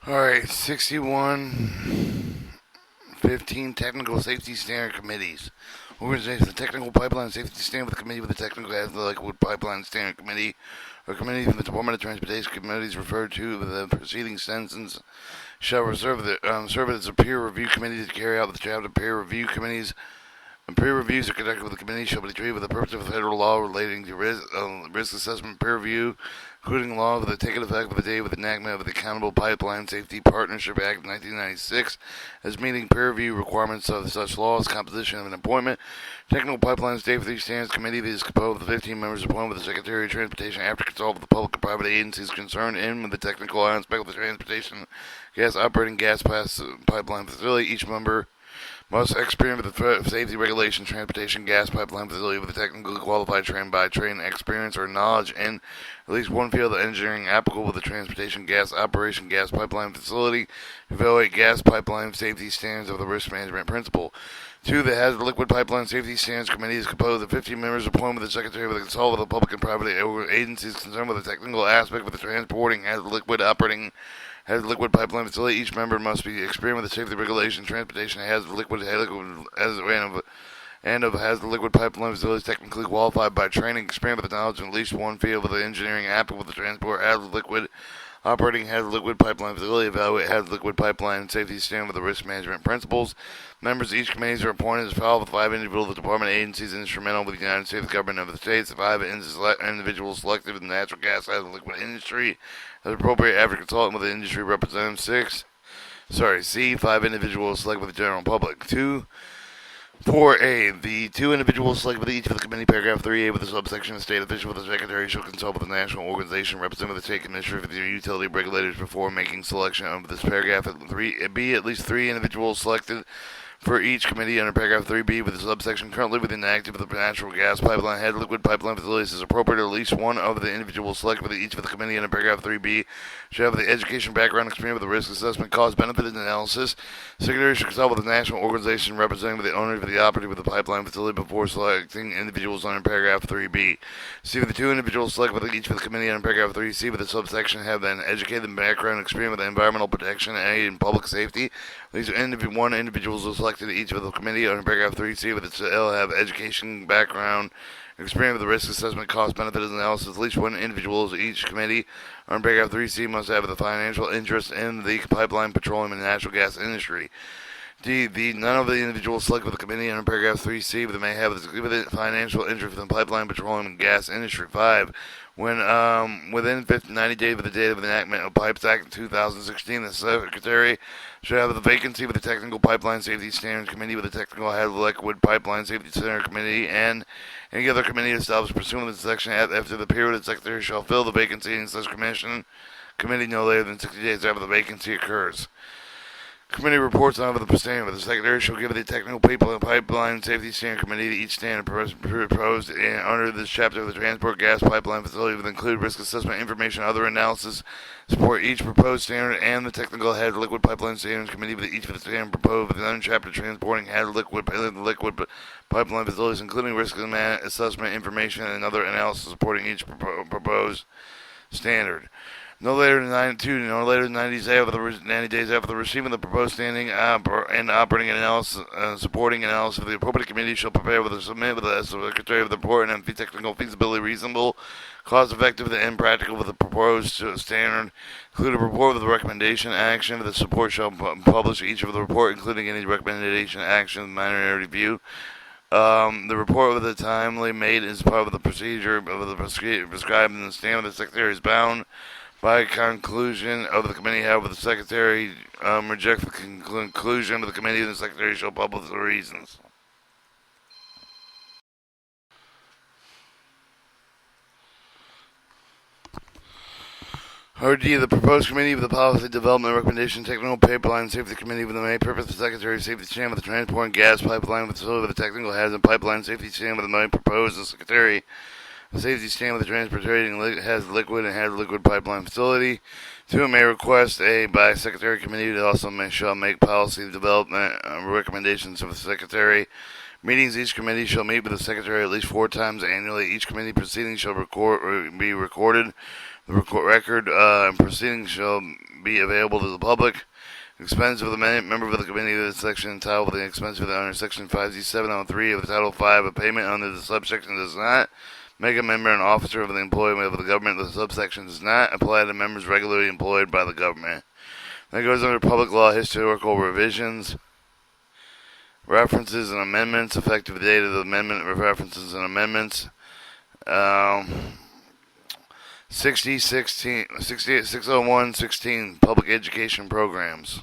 Alright, 6115 Technical Safety Standard Committees. Organization: the Technical Pipeline Safety Standard with the Committee with the Technical as the Liquid Pipeline Standard Committee, or Committee from the Department of Transportation. Committees referred to the preceding sentence shall serve as a peer review committee to carry out the job of peer review committees. And peer reviews are conducted with the committee shall be treated with the purpose of federal law relating to risk assessment peer review, including law that take effect with the date of the enactment of the Accountable Pipeline Safety Partnership Act of 1996, as meeting peer review requirements of such laws, composition of an appointment. Technical Pipeline Safety Standards Committee that is composed of 15 members appointed with the Secretary of Transportation after consult with the public and private agencies concerned in the technical aspect of the transportation gas operating gas pipeline facility. Each member must experience with the safety regulation transportation gas pipeline facility with a technically qualified train experience or knowledge in at least one field of engineering applicable with the transportation gas operation gas pipeline facility. Evaluate gas pipeline safety standards of the risk management principle. 2. The Hazard Liquid Pipeline Safety Standards Committee is composed of 15 members appointed with the Secretary with a consult with the public and private agencies concerned with the technical aspect of the transporting hazard liquid operating has a liquid pipeline facility. Each member must be experienced with the safety regulation, transportation, has the liquid and has the liquid pipeline facilities technically qualified by training, experience with the knowledge in at least one field of the engineering applicable with the transport, has the liquid operating has liquid pipeline facility, evaluate has liquid pipeline safety standard with the risk management principles. Members of each committee are appointed as follows with 5 individuals of the department agencies instrumental with the United States government of the states. 5 individuals selected in the natural gas as liquid industry as appropriate after consulting with the industry representative. C. 5 individuals selected with the general public. 4A. The 2 individuals selected with each of the committee, paragraph 3A, with the subsection of state official with the secretary shall consult with the national organization representing the state commissioner for the utility regulators before making selection of this paragraph. 3B. At least 3 individuals selected for each committee under paragraph 3B with the subsection currently within the active of the natural gas pipeline head liquid pipeline facilities is appropriate. At least one of the individuals selected with each of the committee under paragraph 3B should have the education background experience with the risk assessment cost benefit analysis. Secretary should consult with the national organization representing the owner of the operator of the pipeline facility before selecting individuals under paragraph 3B. C. The 2 individuals selected with each of the committee under paragraph 3C with the subsection have an educated background experience with environmental protection and public safety. These one individuals are selected each of the committee under paragraph 3C with its have education background experience with the risk assessment cost benefit analysis. At least one individual of each committee under paragraph 3C must have the financial interest in the pipeline, petroleum, and natural gas industry. D. None of the individuals selected with the committee under paragraph 3C but may have a significant financial interest in the pipeline, petroleum, and gas industry. 5. When within 90 days of the date of the enactment of Pipes Act in 2016, the Secretary should have the vacancy with the Technical Pipeline Safety Standards Committee, with the Technical Liquid Pipeline Safety Standards Committee, and any other committee established pursuant to the section after the period the Secretary shall fill the vacancy in such committee no later than 60 days after the vacancy occurs. Committee reports on the standard. The Secretary shall give the Technical Pipeline Safety Standard Committee each standard proposed under this chapter of the Transport Gas Pipeline Facility with include risk assessment information, other analysis, support each proposed standard, and the Technical Head Liquid Pipeline Standards Committee with each of the standard proposed with another chapter transporting head liquid pipeline facilities, including risk assessment information and other analysis supporting each proposed standard. No later than 90 days after the receiving the proposed standing and operating analysis, supporting analysis of the appropriate committee shall prepare with a submit with the Secretary of the report and technical feasibility reasonable, cost effective, and practical with the proposed standard. Include a report with the recommendation action. The support shall publish each of the report, including any recommendation action minority review. The report with the timely made is part of the procedure of the prescribed in the standard. The Secretary is bound by conclusion of the committee, however, the Secretary rejects the conclusion of the committee, and the Secretary shall publish the reasons. RD, the proposed committee of the Policy Development Recommendation Technical Pipeline Safety Committee with the main purpose of the Secretary of Safety Stand with the transport and gas pipeline facility with the technical hazard pipeline safety stand with the main proposed the Secretary the safety stand with the transportation has liquid and has liquid pipeline facility. 2. May request by Secretary Committee to also shall make policy development recommendations of the Secretary. Meetings each committee shall meet with the Secretary at least 4 times annually. Each committee proceeding shall be recorded. The record and proceedings shall be available to the public. Expense of the member of the committee of the section entitled the expense of the under section 5Z703 of Title 5, a payment under the subsection does not make a member an officer of the employment of the government. The subsection does not apply to members regularly employed by the government. That goes under public law historical revisions. References and amendments, effective date of the amendment, references and amendments. 601-16, public education programs.